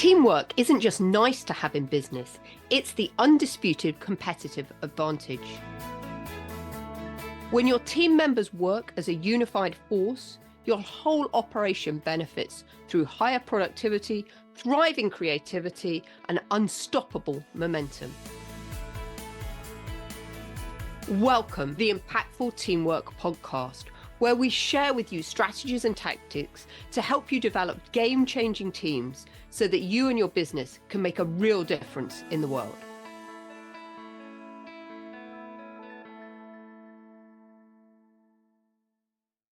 Teamwork isn't just nice to have in business, it's the undisputed competitive advantage. When your team members work as a unified force, your whole operation benefits through higher productivity, thriving creativity, and unstoppable momentum. Welcome to the Impactful Teamwork Podcast, where we share with you strategies and tactics to help you develop game-changing teams so that you and your business can make a real difference in the world.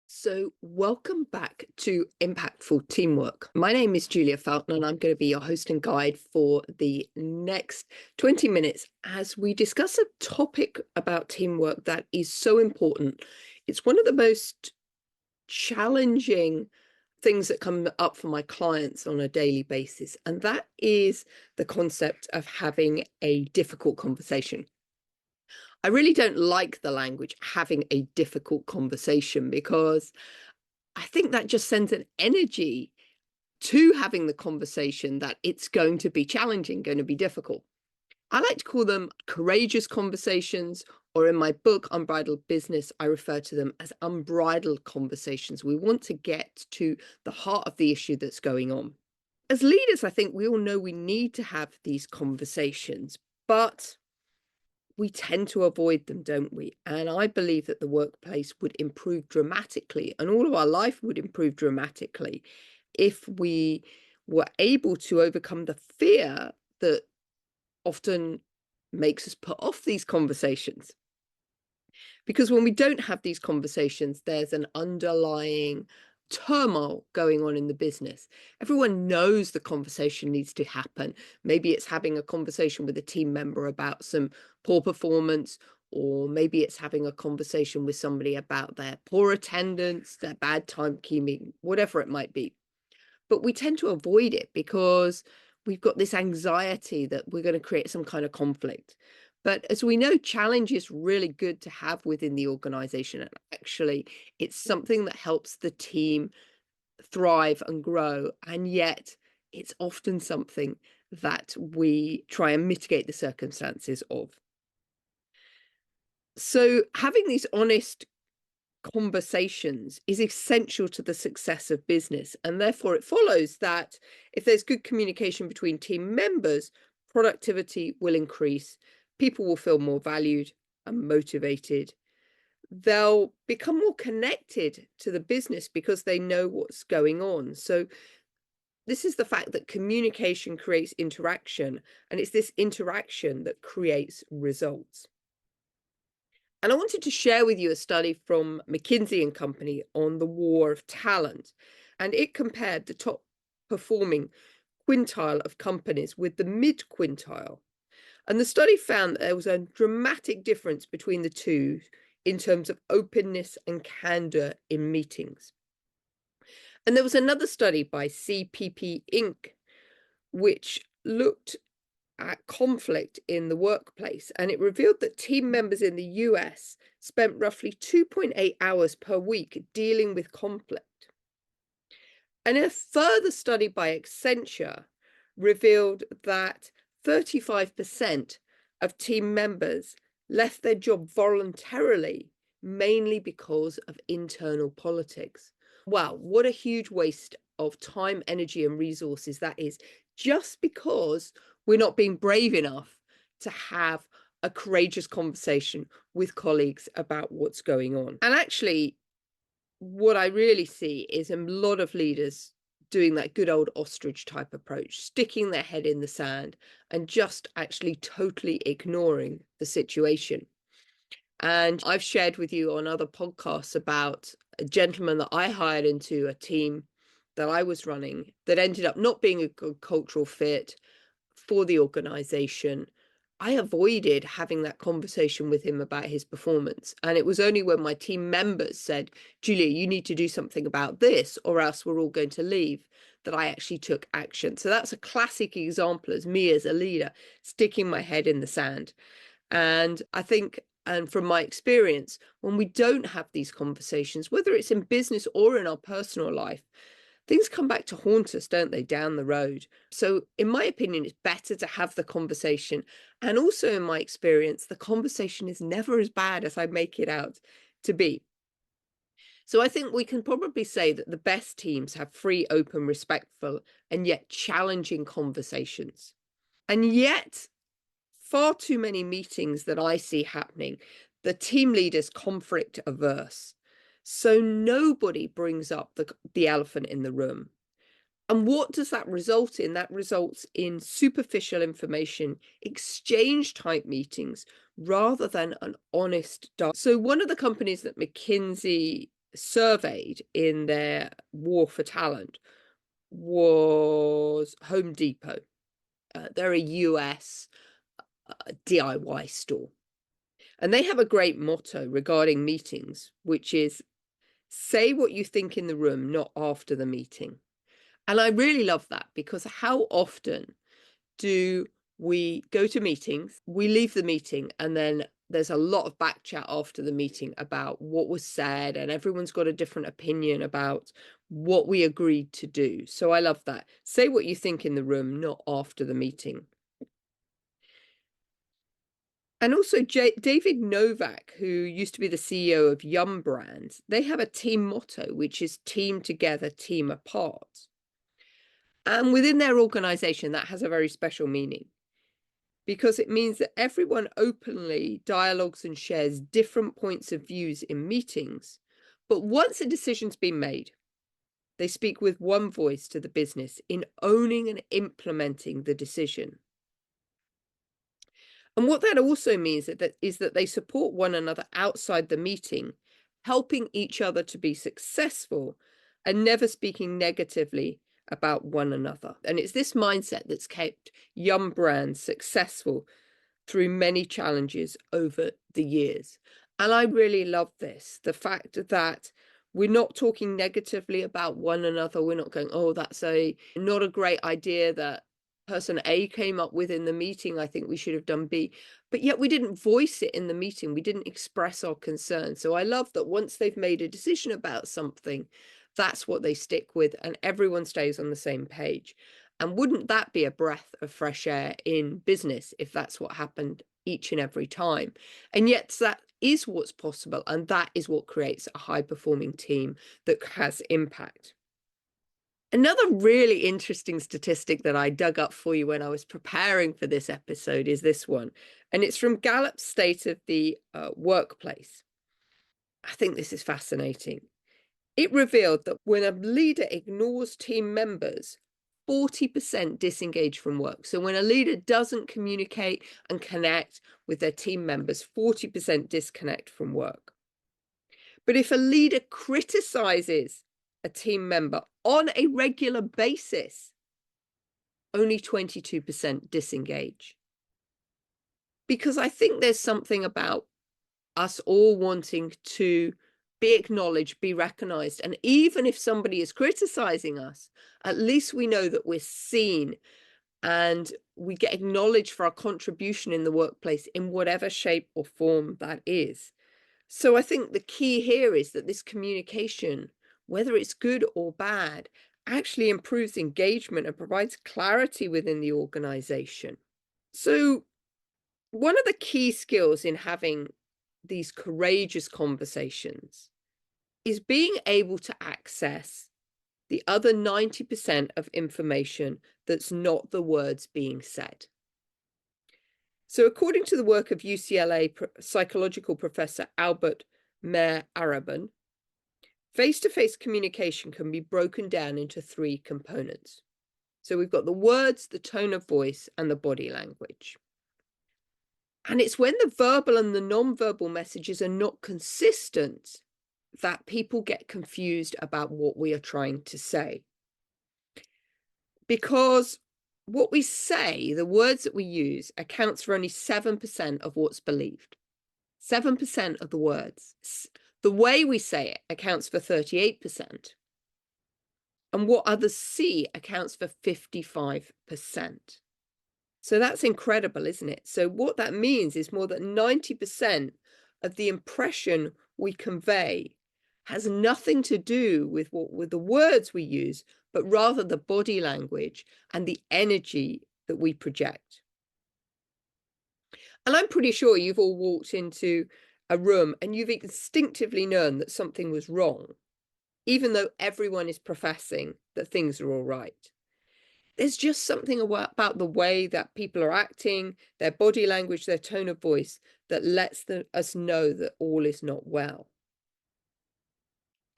So welcome back to Impactful Teamwork. My name is Julia Felton and I'm going to be your host and guide for the next 20 minutes as we discuss a topic about teamwork that is so important. It's one of the most challenging things that come up for my clients on a daily basis, and that is the concept of having a difficult conversation. I really don't like the language having a difficult conversation because I think that just sends an energy to having the conversation that it's going to be challenging, going to be difficult. I like to call them courageous conversations, or in my book, Unbridled Business, I refer to them as unbridled conversations. We want to get to the heart of the issue that's going on. As leaders, I think we all know we need to have these conversations, but we tend to avoid them, don't we? And I believe that the workplace would improve dramatically, and all of our life would improve dramatically if we were able to overcome the fear that often makes us put off these conversations. Because when we don't have these conversations, there's an underlying turmoil going on in the business. Everyone knows the conversation needs to happen. Maybe it's having a conversation with a team member about some poor performance, or maybe it's having a conversation with somebody about their poor attendance, their bad timekeeping, whatever it might be. But we tend to avoid it because we've got this anxiety that we're going to create some kind of conflict. But as we know, challenge is really good to have within the organization. And actually, it's something that helps the team thrive and grow. And yet it's often something that we try and mitigate the circumstances of. So having these honest conversations is essential to the success of business, and therefore it follows that if there's good communication between team members, productivity will increase, people will feel more valued and motivated, they'll become more connected to the business because they know what's going on. So this is the fact that communication creates interaction, and it's this interaction that creates results. And I wanted to share with you a study from McKinsey and Company on the war of talent. And it compared the top performing quintile of companies with the mid quintile. And the study found that there was a dramatic difference between the two in terms of openness and candor in meetings. And there was another study by CPP Inc, which looked at conflict in the workplace, and it revealed that team members in the US spent roughly 2.8 hours per week dealing with conflict. And a further study by Accenture revealed that 35% of team members left their job voluntarily, mainly because of internal politics. Wow, what a huge waste of time, energy, and resources that is, just because we're not being brave enough to have a courageous conversation with colleagues about what's going on. And actually, what I really see is a lot of leaders doing that good old ostrich type approach, sticking their head in the sand and just actually totally ignoring the situation. And I've shared with you on other podcasts about a gentleman that I hired into a team that I was running that ended up not being a good cultural fit for the organization. I avoided having that conversation with him about his performance. And it was only when my team members said, Julia, you need to do something about this or else we're all going to leave, that I actually took action. So that's a classic example as me as a leader, sticking my head in the sand. And I think, and from my experience, when we don't have these conversations, whether it's in business or in our personal life, things come back to haunt us, don't they, down the road? So in my opinion, it's better to have the conversation. And also in my experience, the conversation is never as bad as I make it out to be. So I think we can probably say that the best teams have free, open, respectful, and yet challenging conversations. And yet, far too many meetings that I see happening, the team leaders conflict averse. So nobody brings up the elephant in the room. And what does that result in? That results in superficial information exchange type meetings rather than an honest dialogue. So one of the companies that McKinsey surveyed in their war for talent was Home Depot. They're a US DIY store. And they have a great motto regarding meetings, which is say what you think in the room, not after the meeting. And I really love that, because how often do we go to meetings, we leave the meeting, and then there's a lot of back chat after the meeting about what was said, and everyone's got a different opinion about what we agreed to do. So I love that. Say what you think in the room, not after the meeting. And also David Novak, who used to be the CEO of Yum Brands, they have a team motto, which is team together, team apart. And within their organization, that has a very special meaning, because it means that everyone openly dialogues and shares different points of views in meetings. But once a decision's been made, they speak with one voice to the business in owning and implementing the decision. And what that also means is that they support one another outside the meeting, helping each other to be successful and never speaking negatively about one another. And it's this mindset that's kept Yum Brands successful through many challenges over the years. And I really love this, the fact that we're not talking negatively about one another. We're not going, oh, that's not a great idea that person A came up with in the meeting. I think we should have done B. But yet we didn't voice it in the meeting. We didn't express our concern. So I love that once they've made a decision about something, that's what they stick with, and everyone stays on the same page. And wouldn't that be a breath of fresh air in business if that's what happened each and every time? And yet that is what's possible, and that is what creates a high-performing team that has impact. Another really interesting statistic that I dug up for you when I was preparing for this episode is this one, and it's from Gallup's State of the Workplace. I think this is fascinating. It revealed that when a leader ignores team members, 40% disengage from work. So when a leader doesn't communicate and connect with their team members, 40% disconnect from work. But if a leader criticizes a team member on a regular basis, only 22% disengage. Because I think there's something about us all wanting to be acknowledged, be recognized. And even if somebody is criticizing us, at least we know that we're seen and we get acknowledged for our contribution in the workplace in whatever shape or form that is. So I think the key here is that this communication, whether it's good or bad, actually improves engagement and provides clarity within the organization. So one of the key skills in having these courageous conversations is being able to access the other 90% of information that's not the words being said. So according to the work of UCLA psychological professor Albert Maher-Araban, face-to-face communication can be broken down into 3 components. So we've got the words, the tone of voice, and the body language. And it's when the verbal and the non-verbal messages are not consistent that people get confused about what we are trying to say. Because what we say, the words that we use, accounts for only 7% of what's believed. 7% of the words. The way we say it accounts for 38%. And what others see accounts for 55%. So that's incredible, isn't it? So what that means is more than 90% of the impression we convey has nothing to do with the words we use, but rather the body language and the energy that we project. And I'm pretty sure you've all walked into a room and you've instinctively known that something was wrong, even though everyone is professing that things are all right. There's just something about the way that people are acting, their body language, their tone of voice, that lets us know that all is not well.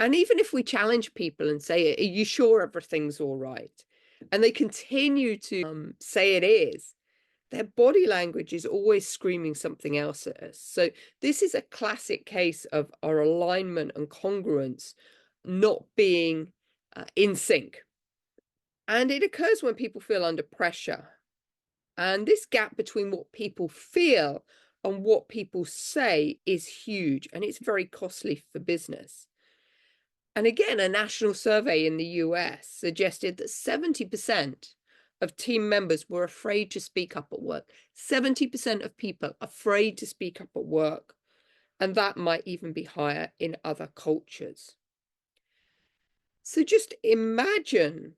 And even if we challenge people and say, are you sure everything's all right? And they continue to say it is, their body language is always screaming something else at us. So this is a classic case of our alignment and congruence not being in sync. And it occurs when people feel under pressure. And this gap between what people feel and what people say is huge, and it's very costly for business. And again, a national survey in the US suggested that 70% of team members were afraid to speak up at work. 70% of people afraid to speak up at work. And that might even be higher in other cultures. So just imagine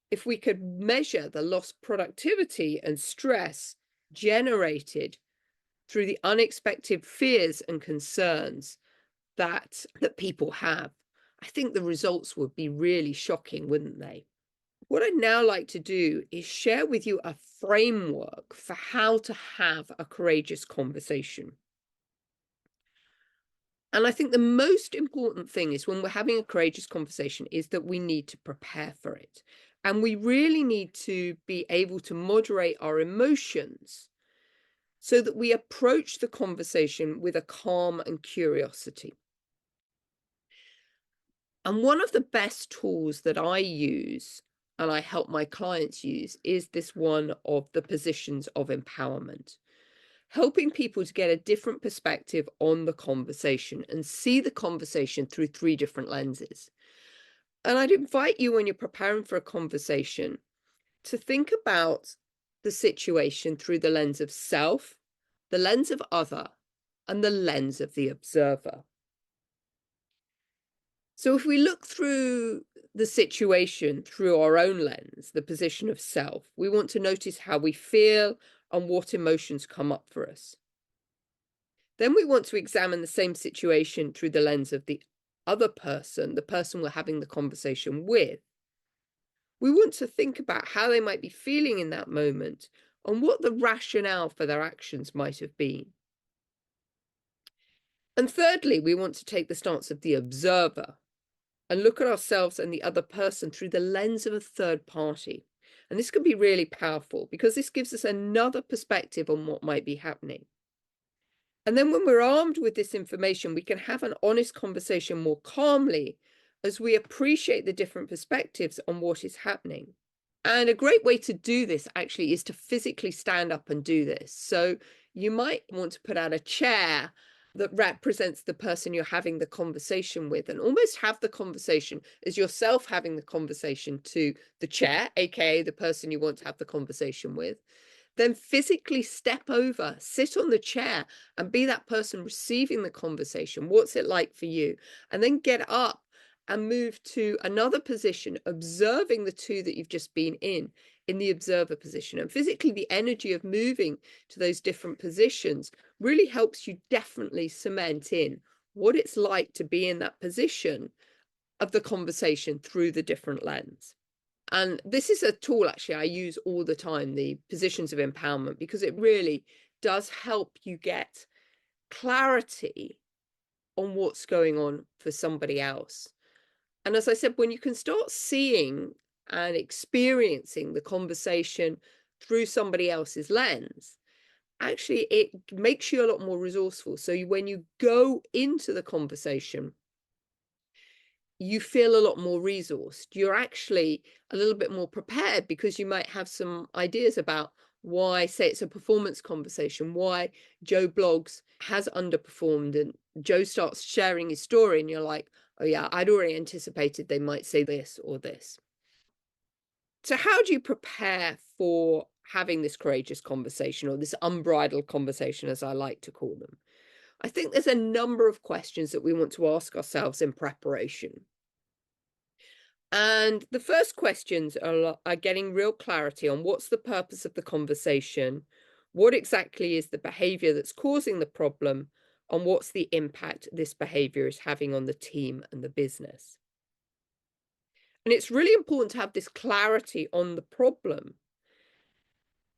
if we could measure the lost productivity and stress generated through the unexpected fears and concerns that people have. I think the results would be really shocking, wouldn't they? What I'd now like to do is share with you a framework for how to have a courageous conversation. And I think the most important thing is when we're having a courageous conversation is that we need to prepare for it. And we really need to be able to moderate our emotions so that we approach the conversation with a calm and curiosity. And one of the best tools that I use and I help my clients use is this one of the positions of empowerment, helping people to get a different perspective on the conversation and see the conversation through 3 different lenses. And I'd invite you, when you're preparing for a conversation, to think about the situation through the lens of self, the lens of other, and the lens of the observer. So if we look through the situation through our own lens, the position of self, we want to notice how we feel and what emotions come up for us. Then we want to examine the same situation through the lens of the other person, the person we're having the conversation with. We want to think about how they might be feeling in that moment and what the rationale for their actions might have been. And thirdly, we want to take the stance of the observer and look at ourselves and the other person through the lens of a third party. And this can be really powerful because this gives us another perspective on what might be happening. And then when we're armed with this information, we can have an honest conversation more calmly as we appreciate the different perspectives on what is happening. And a great way to do this actually is to physically stand up and do this. So you might want to put out a chair that represents the person you're having the conversation with, and almost have the conversation as yourself having the conversation to the chair, aka the person you want to have the conversation with. Then physically step over, sit on the chair, and be that person receiving the conversation. What's it like for you? And then get up and move to another position, observing the two that you've just been in the observer position. And physically, the energy of moving to those different positions really helps you definitely cement in what it's like to be in that position of the conversation through the different lens. And this is a tool actually I use all the time, the positions of empowerment, because it really does help you get clarity on what's going on for somebody else. And as I said, when you can start seeing and experiencing the conversation through somebody else's lens, actually it makes you a lot more resourceful. So when you go into the conversation, you feel a lot more resourced. You're actually a little bit more prepared because you might have some ideas about why, say it's a performance conversation, why Joe blogs has underperformed, and Joe starts sharing his story and you're like, oh yeah, I'd already anticipated they might say this or this. So how do you prepare for having this courageous conversation, or this unbridled conversation, as I like to call them? I think there's a number of questions that we want to ask ourselves in preparation. And the first questions are getting real clarity on what's the purpose of the conversation, what exactly is the behavior that's causing the problem, and what's the impact this behavior is having on the team and the business. And it's really important to have this clarity on the problem,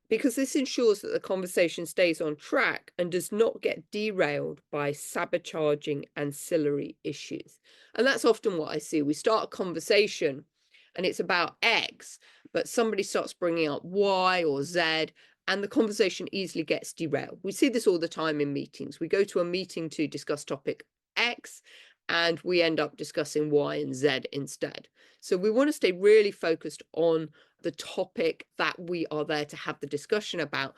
because this ensures that the conversation stays on track and does not get derailed by sabotaging ancillary issues. And that's often what I see. We start a conversation and it's about X, but somebody starts bringing up Y or Z, and the conversation easily gets derailed. We see this all the time in meetings. We go to a meeting to discuss topic X, and we end up discussing Y and Z instead. So we want to stay really focused on the topic that we are there to have the discussion about.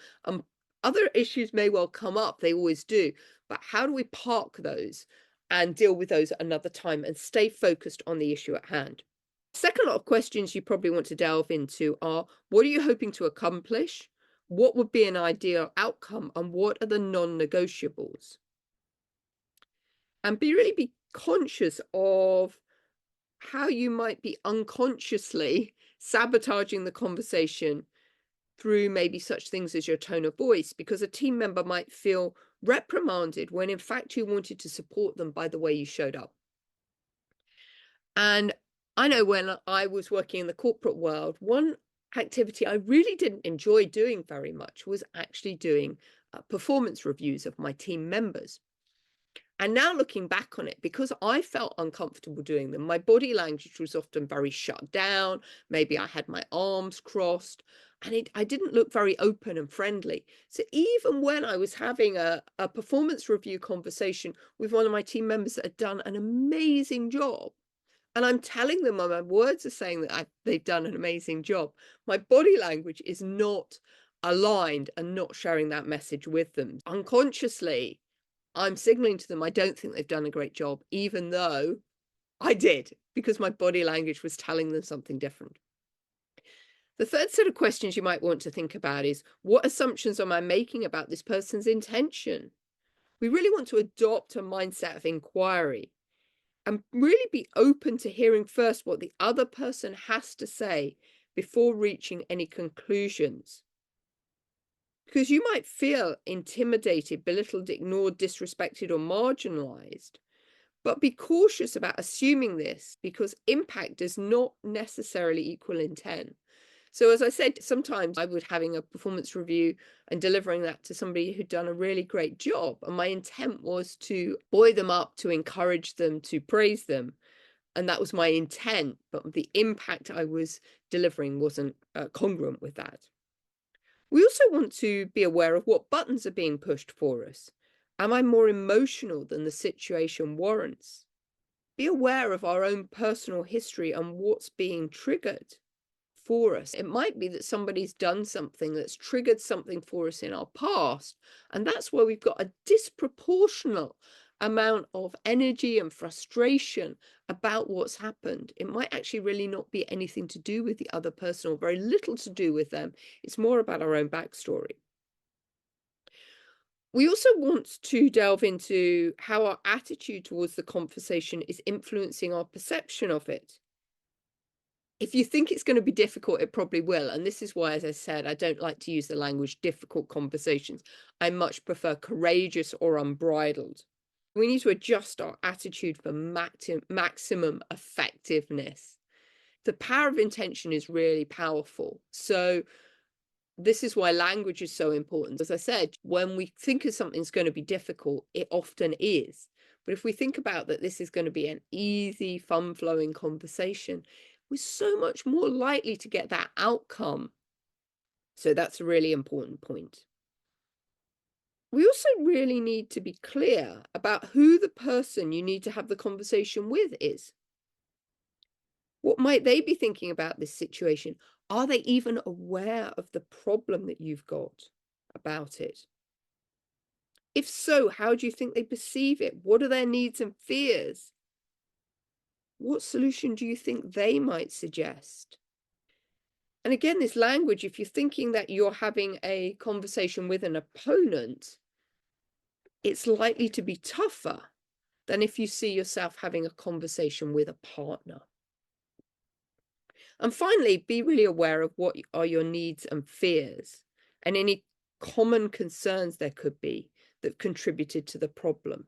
Other issues may well come up, they always do, but how do we park those and deal with those at another time and stay focused on the issue at hand? Second lot of questions you probably want to delve into are, what are you hoping to accomplish? What would be an ideal outcome? And what are the non-negotiables? And really be conscious of how you might be unconsciously sabotaging the conversation through maybe such things as your tone of voice, because a team member might feel reprimanded when in fact you wanted to support them by the way you showed up. And I know when I was working in the corporate world, one activity I really didn't enjoy doing very much was actually doing performance reviews of my team members. And now looking back on it, because I felt uncomfortable doing them, my body language was often very shut down. Maybe I had my arms crossed, and I didn't look very open and friendly. So even when I was having a performance review conversation with one of my team members that had done an amazing job, and I'm telling them, my words are saying that they've done an amazing job, my body language is not aligned and not sharing that message with them. Unconsciously, I'm signaling to them I don't think they've done a great job, even though I did, because my body language was telling them something different. The third set of questions you might want to think about is, what assumptions am I making about this person's intention? We really want to adopt a mindset of inquiry and really be open to hearing first what the other person has to say before reaching any conclusions. Because you might feel intimidated, belittled, ignored, disrespected, or marginalized. But be cautious about assuming this, because impact does not necessarily equal intent. So as I said, sometimes I would having a performance review and delivering that to somebody who'd done a really great job. And my intent was to buoy them up, to encourage them, to praise them. And that was my intent, but the impact I was delivering wasn't congruent with that. We also want to be aware of what buttons are being pushed for us. Am I more emotional than the situation warrants? Be aware of our own personal history and what's being triggered for us. It might be that somebody's done something that's triggered something for us in our past, and that's where we've got a disproportionate amount of energy and frustration about what's happened. It might actually really not be anything to do with the other person, or very little to do with them. It's more about our own backstory. We also want to delve into how our attitude towards the conversation is influencing our perception of it. If you think it's going to be difficult, it probably will. And this is why, as I said, I don't like to use the language difficult conversations. I much prefer courageous or unbridled. We need to adjust our attitude for maximum effectiveness. The power of intention is really powerful. So this is why language is so important. As I said, when we think of something's going to be difficult, it often is. But if we think about that this is going to be an easy, fun-flowing conversation, we're so much more likely to get that outcome. So that's a really important point. We also really need to be clear about who the person you need to have the conversation with is. What might they be thinking about this situation? Are they even aware of the problem that you've got about it? If so, how do you think they perceive it? What are their needs and fears? What solution do you think they might suggest? And again, this language, if you're thinking that you're having a conversation with an opponent, it's likely to be tougher than if you see yourself having a conversation with a partner. And finally, be really aware of what are your needs and fears and any common concerns there could be that contributed to the problem.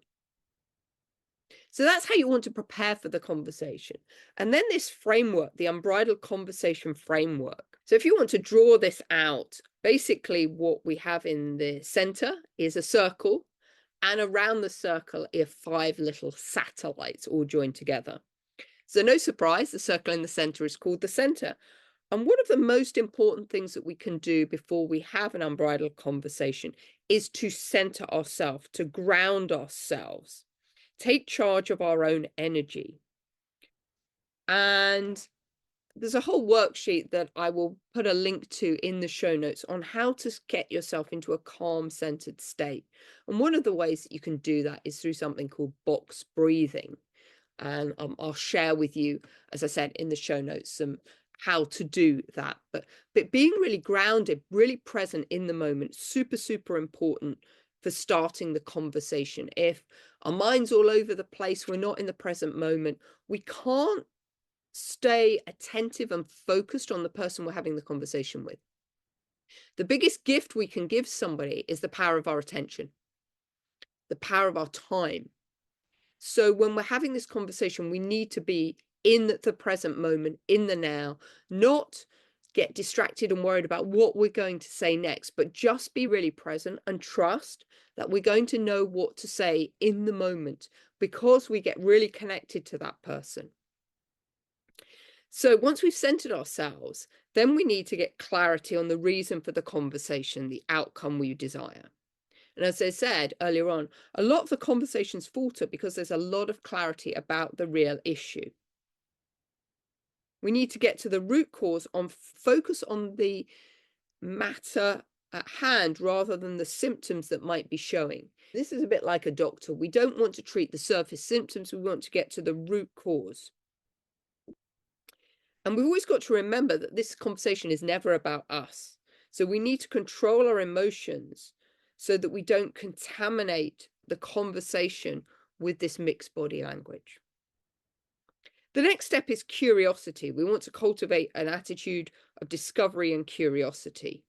So that's how you want to prepare for the conversation. And then this framework, the Unbridled Conversation Framework. So if you want to draw this out, basically what we have in the center is a circle, and around the circle are 5 little satellites all joined together. So no surprise, the circle in the center is called the center. And one of the most important things that we can do before we have an unbridled conversation is to center ourselves, to ground ourselves, take charge of our own energy. And there's a whole worksheet that I will put a link to in the show notes on how to get yourself into a calm, centered state. And one of the ways that you can do that is through something called box breathing. And I'll share with you, as I said, in the show notes, some how to do that. But being really grounded, really present in the moment, super, super important for starting the conversation. If our mind's all over the place, we're not in the present moment, we can't stay attentive and focused on the person we're having the conversation with. The biggest gift we can give somebody is the power of our attention, the power of our time. So when we're having this conversation, we need to be in the present moment, in the now, not get distracted and worried about what we're going to say next, but just be really present and trust that we're going to know what to say in the moment because we get really connected to that person. So once we've centered ourselves, then we need to get clarity on the reason for the conversation, the outcome we desire. And as I said earlier on, a lot of the conversations falter because there's a lot of clarity about the real issue. We need to get to the root cause, focus on the matter at hand rather than the symptoms that might be showing. This is a bit like a doctor. We don't want to treat the surface symptoms. We want to get to the root cause. And we've always got to remember that this conversation is never about us. So we need to control our emotions so that we don't contaminate the conversation with this mixed body language. The next step is curiosity. We want to cultivate an attitude of discovery and curiosity.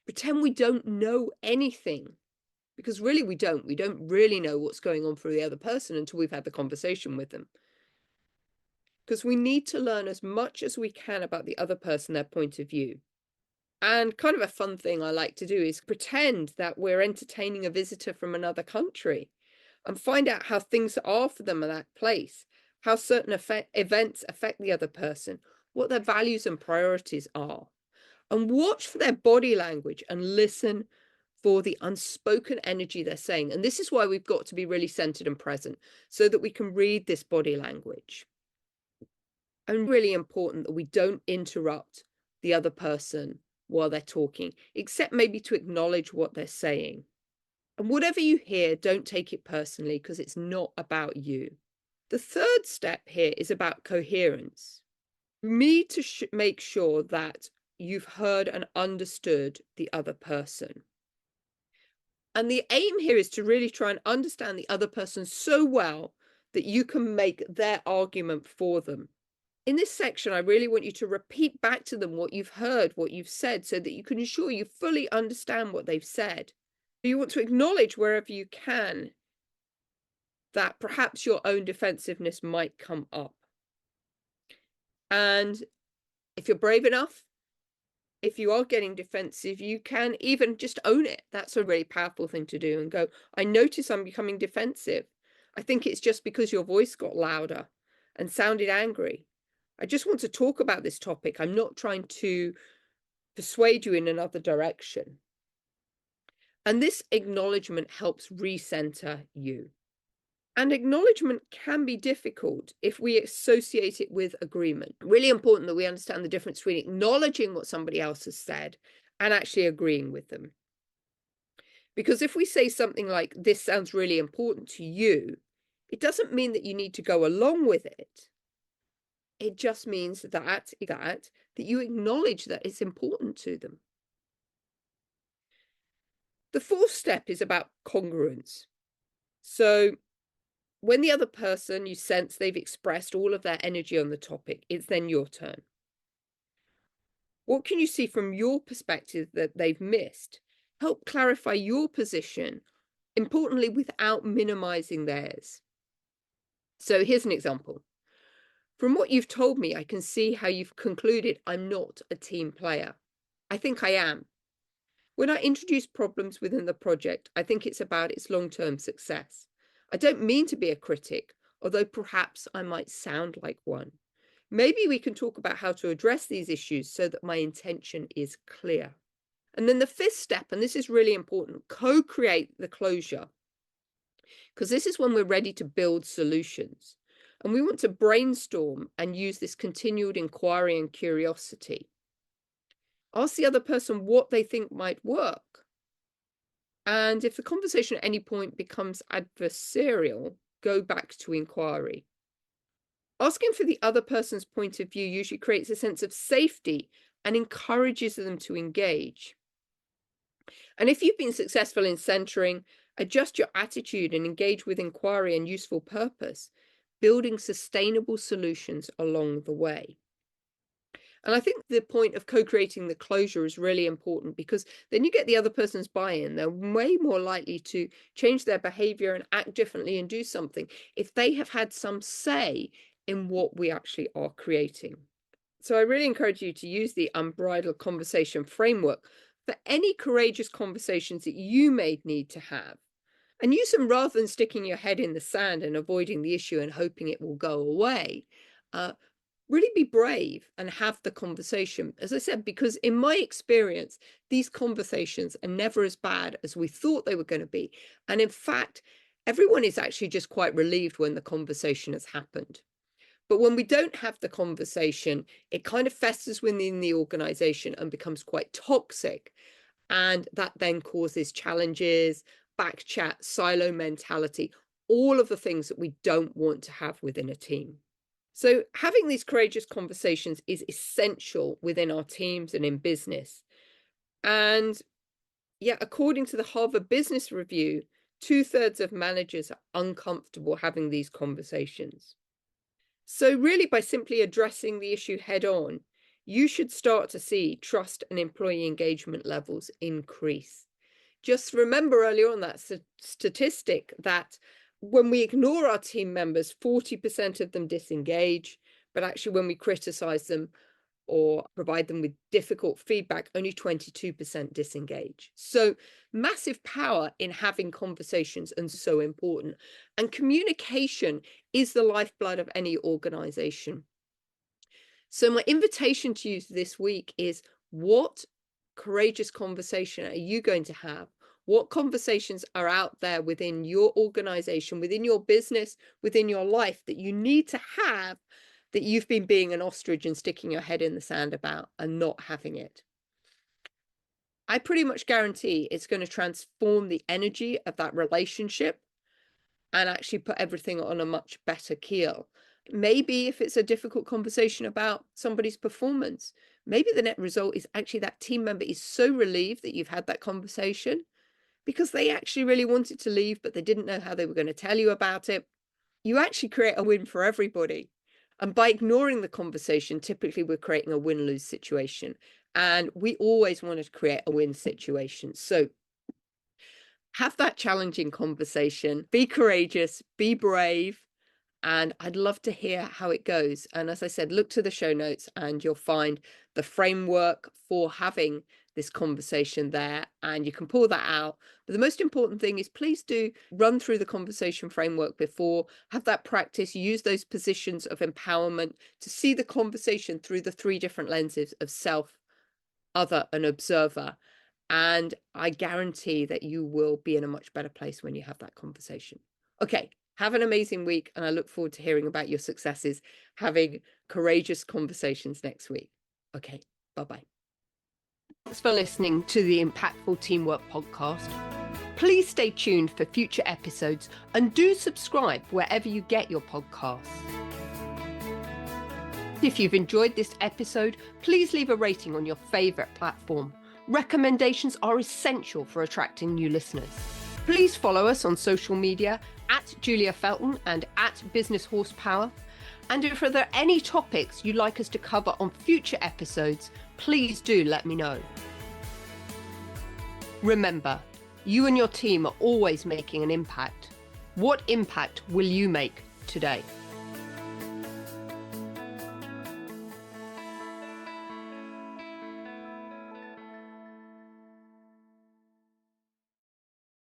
Pretend we don't know anything, because really we don't. We don't really know what's going on for the other person until we've had the conversation with them. Because we need to learn as much as we can about the other person, their point of view. And kind of a fun thing I like to do is pretend that we're entertaining a visitor from another country and find out how things are for them in that place, how certain events affect the other person, what their values and priorities are. And watch for their body language and listen for the unspoken energy they're saying. And this is why we've got to be really centered and present so that we can read this body language. And really important that we don't interrupt the other person while they're talking, except maybe to acknowledge what they're saying. And whatever you hear, don't take it personally because it's not about you. The third step here is about coherence. You need to make sure that you've heard and understood the other person. And the aim here is to really try and understand the other person so well that you can make their argument for them. In this section, I really want you to repeat back to them what you've heard, what you've said, so that you can ensure you fully understand what they've said. You want to acknowledge wherever you can that perhaps your own defensiveness might come up. And if you're brave enough, if you are getting defensive, you can even just own it. That's a really powerful thing to do and go, I notice I'm becoming defensive. I think it's just because your voice got louder and sounded angry. I just want to talk about this topic. I'm not trying to persuade you in another direction. And this acknowledgement helps recenter you. And acknowledgement can be difficult if we associate it with agreement. Really important that we understand the difference between acknowledging what somebody else has said and actually agreeing with them. Because if we say something like, this sounds really important to you, it doesn't mean that you need to go along with it. It just means that you acknowledge that it's important to them. The fourth step is about congruence. So when the other person, you sense they've expressed all of their energy on the topic, it's then your turn. What can you see from your perspective that they've missed? Help clarify your position, importantly, without minimizing theirs. So here's an example. From what you've told me, I can see how you've concluded I'm not a team player. I think I am. When I introduce problems within the project, I think it's about its long-term success. I don't mean to be a critic, although perhaps I might sound like one. Maybe we can talk about how to address these issues so that my intention is clear. And then the fifth step, and this is really important, co-create the closure. Because this is when we're ready to build solutions. And we want to brainstorm and use this continued inquiry and curiosity. Ask the other person what they think might work. And if the conversation at any point becomes adversarial, go back to inquiry. Asking for the other person's point of view usually creates a sense of safety and encourages them to engage. And if you've been successful in centering, adjust your attitude and engage with inquiry and useful purpose, building sustainable solutions along the way. And I think the point of co-creating the closure is really important, because then you get the other person's buy-in. They're way more likely to change their behavior and act differently and do something if they have had some say in what we actually are creating. So I really encourage you to use the Unbridled conversation framework for any courageous conversations that you may need to have. And use them rather than sticking your head in the sand and avoiding the issue and hoping it will go away. Really be brave and have the conversation. As I said, because in my experience, these conversations are never as bad as we thought they were going to be. And in fact, everyone is actually just quite relieved when the conversation has happened. But when we don't have the conversation, it kind of festers within the organization and becomes quite toxic. And that then causes challenges, back chat, silo mentality, all of the things that we don't want to have within a team. So having these courageous conversations is essential within our teams and in business. And yeah, according to the Harvard Business Review, 2/3 of managers are uncomfortable having these conversations. So really, by simply addressing the issue head on, you should start to see trust and employee engagement levels increase. Just remember earlier on that statistic that when we ignore our team members, 40% of them disengage, but actually when we criticize them or provide them with difficult feedback, only 22% disengage. So massive power in having conversations, and so important. And communication is the lifeblood of any organization. So my invitation to you this week is, what courageous conversation are you going to have? What conversations are out there within your organization, within your business, within your life that you need to have, that you've been being an ostrich and sticking your head in the sand about and not having it? I pretty much guarantee it's going to transform the energy of that relationship and actually put everything on a much better keel. Maybe if it's a difficult conversation about somebody's performance, maybe the net result is actually that team member is so relieved that you've had that conversation, because they actually really wanted to leave, but they didn't know how they were going to tell you about it. You actually create a win for everybody. And by ignoring the conversation, typically we're creating a win-lose situation. And we always want to create a win situation. So have that challenging conversation, be courageous, be brave, and I'd love to hear how it goes. And as I said, look to the show notes and you'll find the framework for having this conversation there, and you can pull that out. But the most important thing is, please do run through the conversation framework before, have that practice, use those positions of empowerment to see the conversation through the 3 different lenses of self, other, and observer. And I guarantee that you will be in a much better place when you have that conversation. Okay, have an amazing week, and I look forward to hearing about your successes having courageous conversations next week. Okay, bye-bye. Thanks for listening to the Impactful Teamwork Podcast. Please stay tuned for future episodes and do subscribe wherever you get your podcasts. If you've enjoyed this episode, please leave a rating on your favorite platform. Recommendations are essential for attracting new listeners. Please follow us on social media at Julia Felton and at Business Horsepower. And if there are any topics you'd like us to cover on future episodes, please do let me know. Remember, you and your team are always making an impact. What impact will you make today?